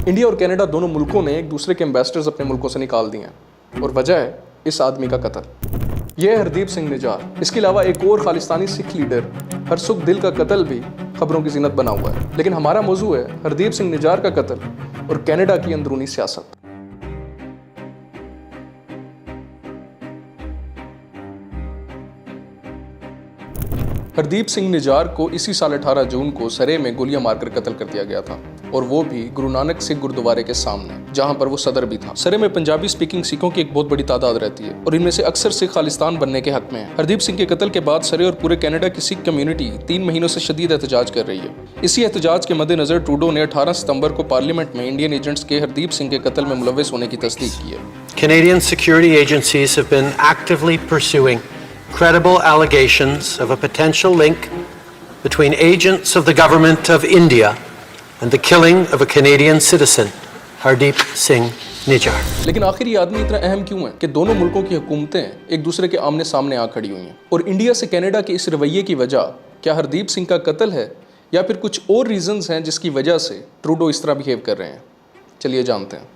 India और Canada दोनों मुल्कों ने एक दूसरे के एम्बेसडर्स अपने मुल्कों से निकाल दिए हैं और वजह है इस आदमी का कत्ल। यह है हरदीप सिंह निजार। इसके अलावा एक और खालिस्तानी सिख लीडर हरसुख दिल का कत्ल भी खबरों की जीनत बना हुआ है। लेकिन हमारा मौजू है हरदीप सिंह निजार का कत्ल और कनाडा की अंदरूनी सियासत। हरदीप सिंह निजार को इसी साल 18 जून को सरे में गोलियां मारकर कत्ल कर दिया गया था और वो भी गुरु नानक सिख गुरुद्वारे के सामने, जहां पर वो सदर भी था। सरे में पंजाबी स्पीकिंग सिखों की एक बहुत बड़ी तादाद रहती है और इनमें से अक्सर सिख खालिस्तान बनने के हक में है। हरदीप सिंह के कत्ल के बाद सरे और पूरे कनाडा की सिख कम्युनिटी 3 महीनों से शदीद एहतजाज कर रही है। इसी एहतजाज के मद्देनजर ट्रूडो ने 18 सितंबर को पार्लियामेंट में इंडियन एजेंट्स के हरदीप सिंह के कत्ल में मुलव्वस होने की तस्दीक की है। Canadian security agencies have been actively pursuing credible allegations of a potential link between agents of the government of India and the killing of a Canadian citizen, Hardeep Singh Nijjar. लेकिन आखिर ये आदमी इतना अहम क्यों है कि दोनों मुल्कों की हुकूमतें एक दूसरे के आमने सामने आ खड़ी हुई हैं? और इंडिया से कनाडा के इस रवैये की वजह क्या हरदीप सिंह का कत्ल है या फिर कुछ और रीजंस हैं जिसकी वजह से ट्रूडो इस तरह बिहेव कर रहे हैं? चलिए जानते हैं।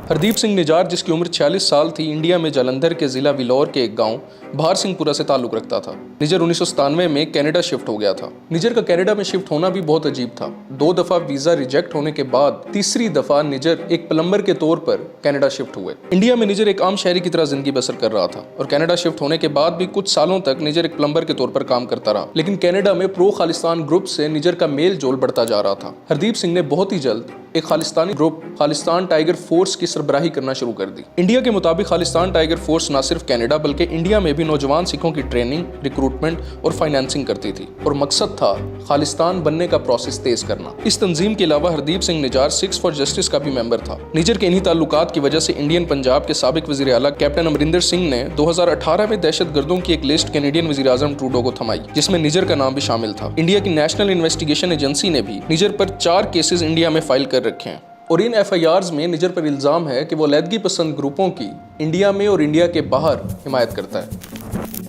हरदीप सिंह निजार, जिसकी उम्र 46 साल थी, इंडिया में जालंधर के जिला विलौर के एक गांव भार सिंहपुरा से ताल्लुक रखता था। निजर 1997 में कनाडा शिफ्ट हो गया था। निजर का कनाडा में शिफ्ट होना भी बहुत अजीब था। 2 दफा वीजा रिजेक्ट होने के बाद तीसरी दफा निजर एक प्लम्बर के तौर पर कनाडा शिफ्ट हुए। इंडिया में निजर एक आम शहरी की तरह जिंदगी बसर कर रहा था और कनाडा शिफ्ट होने के बाद भी कुछ सालों तक निजर एक प्लम्बर के तौर पर काम करता रहा। लेकिन कनाडा में प्रो खालिस्तान ग्रुप से निजर का मेल जोल बढ़ता जा रहा था। हरदीप सिंह ने बहुत ही जल्द एक Khalistani group Khalistan tiger force की सरबराही करना शुरू कर दी। इंडिया के मुताबिक खालिस्तान टाइगर फोर्स न सिर्फ कनाडा बल्कि इंडिया में भी नौजवान सिखों की ट्रेनिंग, रिक्रूटमेंट और फाइनेंसिंग करती थी और मकसद था खालिस्तान बनने का प्रोसेस तेज करना। इस तंजीम के अलावा Hardeep Singh Nizar six for justice का भी मेंबर था। निजर के इन्हीं ताल्लुकात की वजह से इंडियन पंजाब के साबिक वजीर आला कैप्टन अमरिंदर सिंह ने 2018 में दहशतगर्दों की एक लिस्ट कैनेडियन वजीर आजम ट्रूडो को थमाई, जिसमें निजर का नाम भी शामिल था। इंडिया की नेशनल इन्वेस्टिगेशन एजेंसी ने भी निजर पर 4 केसेस इंडिया में फाइल कर रखे हैं और इन FIRs में निजर पर इल्जाम है कि वो अलैदगी पसंद ग्रुपों की इंडिया में और इंडिया के बाहर हिमायत करता है।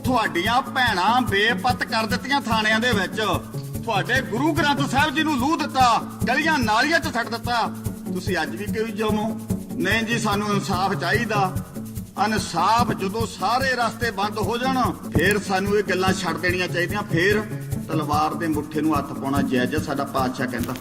ਤੁਹਾਡੀਆਂ ਭੈਣਾਂ ਬੇਪਤ ਕਰ ਦਿੱਤੀਆਂ ਥਾਣਿਆਂ ਦੇ ਵਿੱਚ, ਤੁਹਾਡੇ ਗੁਰੂ ਗ੍ਰੰਥ ਸਾਹਿਬ ਜੀ ਨੂੰ ਲੂਹ ਦਿੱਤਾ, ਗਲੀਆਂ ਨਾਲੀਆਂ 'ਚ ਛੱਡ ਦਿੱਤਾ। ਤੁਸੀਂ ਅੱਜ ਵੀ ਕੋਈ ਜਮੋ ਨਹੀਂ ਜੀ, ਸਾਨੂੰ ਇਨਸਾਫ ਚਾਹੀਦਾ। ਇਨਸਾਫ ਜਦੋਂ ਸਾਰੇ ਰਸਤੇ ਬੰਦ ਹੋ ਜਾਣ ਫੇਰ ਸਾਨੂੰ ਇਹ ਗੱਲਾਂ ਛੱਡ ਦੇਣੀਆਂ ਚਾਹੀਦੀਆਂ। ਫੇਰ तलवार दे मुट्ठे नूं हथ पाउणा जायज़ है, साडा पातशाह कहंदा।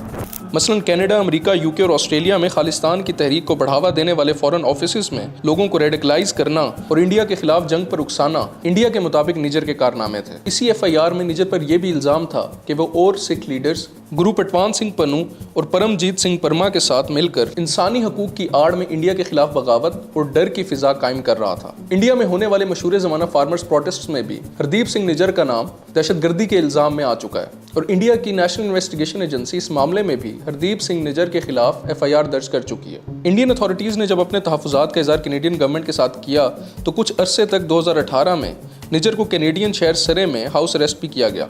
मसलन कनाडा, अमेरिका, UK और ऑस्ट्रेलिया में खालिस्तान की तहरीक को बढ़ावा देने वाले फॉरेन ऑफिसेस में लोगों को रेडिकलाइज करना और इंडिया के खिलाफ जंग पर उकसाना इंडिया के मुताबिक निजर के कारनामे थे। इसी FIR में निजर पर यह भी इल्जाम था कि वो और सिख लीडर्स गुरु पटवान सिंह पन्नू और परमजीत सिंह परमा के साथ मिलकर इंसानी हकूक की आड़ में इंडिया के खिलाफ बगावत और डर की फिजा कायम कर रहा था। इंडिया में होने वाले मशहूर जमाना फार्मर्स प्रोटेस्ट में भी हरदीप सिंह निजर का नाम दहशतगर्दी के इल्जाम में आ चुका है और इंडिया की नेशनल इन्वेस्टिगेशन एजेंसी इस मामले में भी हरदीप सिंह निजर के खिलाफ FIR दर्ज कर चुकी है। इंडियन अथॉरिटीज़ ने जब अपने तहफ़्फ़ुज़ात का इज़हार कैनेडियन गवर्नमेंट के साथ किया तो कुछ अरसे तक 2018 में निजर को कैनेडियन शहर सरे में हाउस अरेस्ट भी किया गया,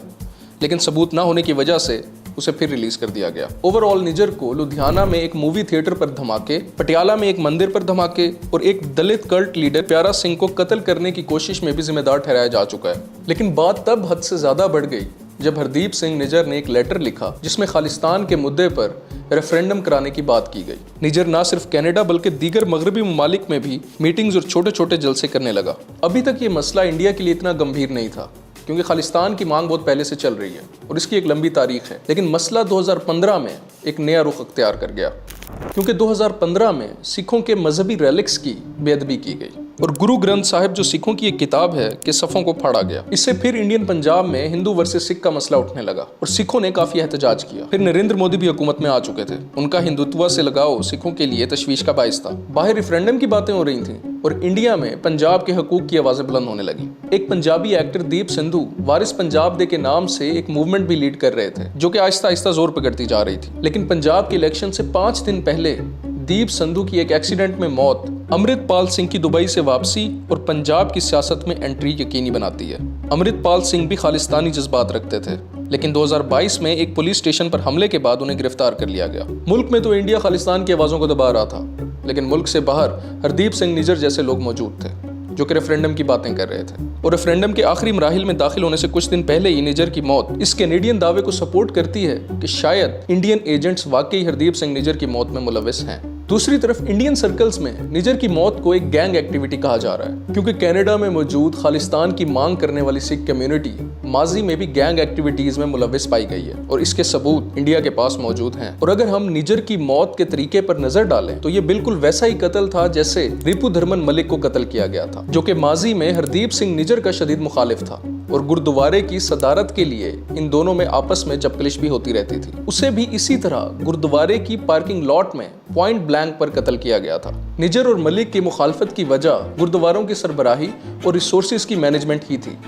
लेकिन सबूत ना होने की वजह से उसे फिर रिलीज कर दिया गया। ओवरऑल निजर को लुधियाना में एक मूवी थिएटर पर धमाके, पटियाला में एक मंदिर पर धमाके और एक दलित कल्ट लीडर प्यारा सिंह को कत्ल करने की कोशिश में भी जिम्मेदार ठहराया जा चुका है। लेकिन बात तब हद से ज्यादा बढ़ गई जब हरदीप सिंह निजर ने एक लेटर लिखा जिसमें खालिस्तान के मुद्दे पर रेफरेंडम कराने की बात की गई। निजर ना सिर्फ कनाडा बल्कि दीगर मगरबी ममालिक में भी मीटिंग्स और छोटे छोटे जलसे करने लगा। अभी तक ये मसला इंडिया के लिए इतना गंभीर नहीं था क्योंकि खालिस्तान की मांग बहुत पहले से चल रही है और इसकी एक लंबी तारीख है। लेकिन मसला 2015 में एक नया रुख अख्तियार कर गया क्योंकि 2015 में सिखों के मजहबी रेलिक्स की बेअदबी की गई और गुरु ग्रंथ साहिब, जो सिखों की एक किताब है, के सफ़ों को फाड़ा गया। इससे फिर इंडियन पंजाब में हिंदू वर्सेस सिख का मसला उठने लगा और सिखों ने काफ़ी एहतजाज किया। फिर नरेंद्र मोदी भी हुकूमत में आ चुके थे। उनका हिंदुत्व से लगाव सिखों के लिए तशवीश का बाइस था। बाहर रेफरेंडम की बातें हो रही थी और इंडिया में पंजाब के हकूक की आवाज़ें बुलंद होने लगी। एक पंजाबी एक्टर दीप सिंधु वारिस पंजाब डे के नाम से एक मूवमेंट भी लीड कर रहे थे जो कि आहिस्ता आहिस्ता जोर पकड़ती जा रही थी। लेकिन पंजाब के इलेक्शन से 5 दिन पहले दीप संधू की एक एक्सीडेंट में मौत अमृतपाल सिंह की दुबई से वापसी और पंजाब की सियासत में एंट्री यकीनी बनाती है। अमृतपाल सिंह भी खालिस्तानी जज्बात रखते थे, लेकिन 2022 में एक पुलिस स्टेशन पर हमले के बाद उन्हें गिरफ्तार कर लिया गया। मुल्क में तो इंडिया खालिस्तान की आवाज़ों को दबा रहा था, लेकिन मुल्क से बाहर हरदीप सिंह निजर जैसे लोग मौजूद थे जो कि रेफरेंडम की बातें कर रहे थे। और रेफरेंडम के आखिरी मराहिल में दाखिल होने से कुछ दिन पहले ही निजर की मौत इस कैनेडियन दावे को सपोर्ट करती है कि शायद इंडियन एजेंट्स वाकई हरदीप सिंह निजर की मौत में मुलविस हैं। दूसरी तरफ इंडियन सर्कल्स में निजर की मौत को एक गैंग एक्टिविटी कहा जा रहा है, क्योंकि कनाडा में मौजूद खालिस्तान की मांग करने वाली सिख कम्युनिटी माजी में भी गैंग एक्टिविटीज में मुलविस पाई गई है और इसके सबूत इंडिया के पास मौजूद हैं। और अगर हम निजर की मौत के तरीके पर नजर डालें तो ये बिल्कुल वैसा ही कत्ल था जैसे रिपुदमन मलिक को कत्ल किया गया था, जो कि माजी में हरदीप सिंह निजर का शदीद मुखालिफ था और गुरुद्वारे की सदारत के लिए इन दोनों में आपस में चपकलिश भी होती रहती थी। उसे भी इसी तरह गुरुद्वारे की पार्किंग लॉट में पॉइंट ब्लैंक पर कत्ल किया गया था। निजर और मलिक की मुखालफत की वजह गुरुद्वारों की सरबराही और रिसोर्सेज की मैनेजमेंट ही थी।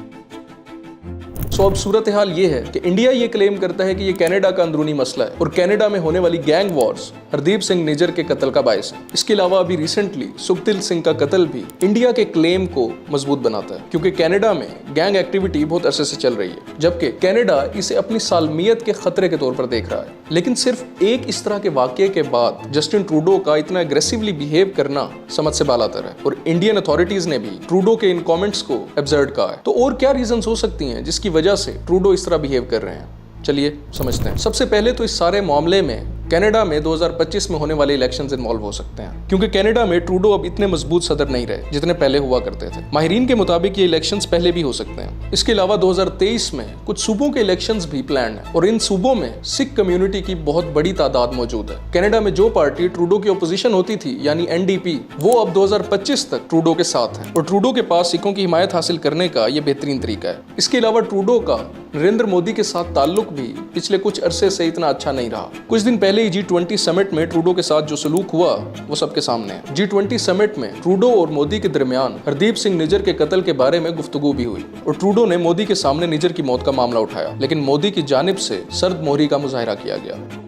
तो अब सूरत हाल ये है कि इंडिया ये क्लेम करता है कि ये कनाडा का अंदरूनी मसला है और कनाडा में होने वाली गैंग वॉर्स हरदीप सिंह निजर के कत्ल का बायस है। इसके अलावा अभी रिसेंटली सुखदिल सिंह का कत्ल भी इंडिया के क्लेम को मजबूत बनाता है, क्योंकि कनाडा में गैंग एक्टिविटी बहुत अरसे से चल रही है, जबकि कनाडा इसे अपनी सालमियत के खतरे के तौर पर देख रहा है। लेकिन सिर्फ एक इस तरह के वाकये के बाद जस्टिन ट्रूडो का इतना एग्रेसिवली बिहेव करना समझ से बालातर है और इंडियन अथॉरिटीज ने भी ट्रूडो के इन कमेंट्स को एब्सर्ड कहा है। तो और क्या रीजंस हो सकती हैं जिसकी वजह से ट्रूडो इस तरह बिहेव कर रहे हैं? चलिए समझते हैं। सबसे पहले तो इस सारे मामले में कनाडा में 2025 में होने वाले इलेक्शंस इन्वॉल्व हो सकते हैं, क्योंकि कनाडा में ट्रूडो अब इतने मजबूत सदर नहीं रहे जितने पहले हुआ करते थे। माहिरीन के मुताबिक ये इलेक्शंस पहले भी हो सकते हैं। इसके अलावा 2023 में कुछ सूबों के इलेक्शंस भी प्लान है और इन सूबों में सिख कम्युनिटी की बहुत बड़ी तादाद मौजूद है। कनाडा में जो पार्टी ट्रूडो की ओपोजिशन होती थी यानी NDP, वो अब 2025 तक ट्रूडो के साथ है और ट्रूडो के पास सिखों की हिमायत हासिल करने का ये बेहतरीन तरीका है। इसके अलावा ट्रूडो का नरेंद्र मोदी के साथ ताल्लुक भी पिछले कुछ अरसे से इतना अच्छा नहीं रहा। कुछ दिन पहले ही G20 समिट में ट्रूडो के साथ जो सलूक हुआ वो सबके सामने है। G20 समिट में ट्रूडो और मोदी के दरमियान हरदीप सिंह निजर के कत्ल के बारे में गुफ्तगू भी हुई और ट्रूडो ने मोदी के सामने निजर की मौत का मामला उठाया, लेकिन मोदी की जानिब से सर्द मोहरी का मुजाहिरा किया गया।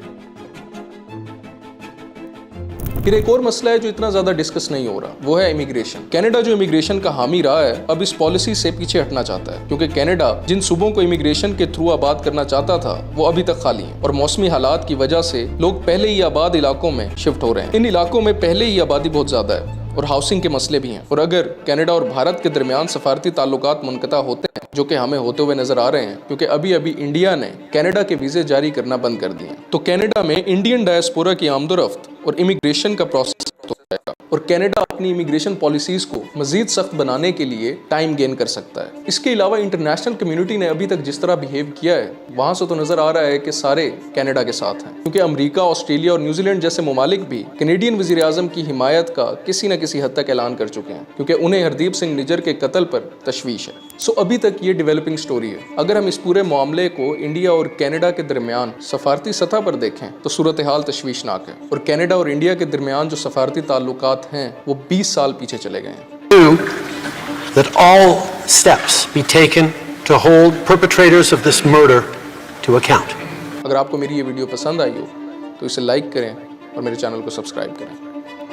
फिर एक और मसला है जो इतना ज्यादा डिस्कस नहीं हो रहा, वो है इमिग्रेशन। कनाडा जो इमिग्रेशन का हामी रहा है अब इस पॉलिसी से पीछे हटना चाहता है, क्योंकि कनाडा जिन सूबों को इमिग्रेशन के थ्रू आबाद करना चाहता था वो अभी तक खाली हैं और मौसमी हालात की वजह से लोग पहले ही आबाद इलाकों में शिफ्ट हो रहे हैं। इन इलाकों में पहले ही आबादी बहुत ज्यादा है और हाउसिंग के मसले भी हैं। और अगर कनाडा और भारत के दरमियान सफारती ताल्लुकात मुनक़ता होते हैं, जो कि हमें होते हुए नजर आ रहे हैं, क्योंकि अभी अभी इंडिया ने कनाडा के वीजे जारी करना बंद कर दिए, तो कनाडा में इंडियन डायस्पोरा की आमदोरफ्त और इमिग्रेशन का प्रोसेस हो जाएगा और कनाडा अपनी इमिग्रेशन पॉलिसीज को मजीद सख्त बनाने के लिए टाइम गेन कर सकता है। इसके अलावा इंटरनेशनल कम्युनिटी ने अभी तक जिस तरह बिहेव किया है वहां से तो नजर आ रहा है कि सारे कनाडा के साथ हैं, क्योंकि अमेरिका, ऑस्ट्रेलिया और न्यूजीलैंड जैसे ममालिक भी कैनेडियन वजीर आजम की हिमायत का किसी न किसी हद तक ऐलान कर चुके हैं, क्योंकि उन्हें हरदीप सिंह निजर के कत्ल पर तशवीश है। सो अभी तक ये डेवलपिंग स्टोरी है। अगर हम इस पूरे मामले को इंडिया और कनाडा के दरमियान सफारती सतह पर देखें तो सूरत हाल तशवीशनाक है और कनाडा और इंडिया के दरमियान जो सफारती ताल्लुकात हैं वो 20 साल पीछे चले गए हैं। That all steps be taken to hold perpetrators of this murder to account. अगर आपको मेरी ये वीडियो पसंद आई हो तो इसे लाइक करें और मेरे चैनल को सब्सक्राइब करें।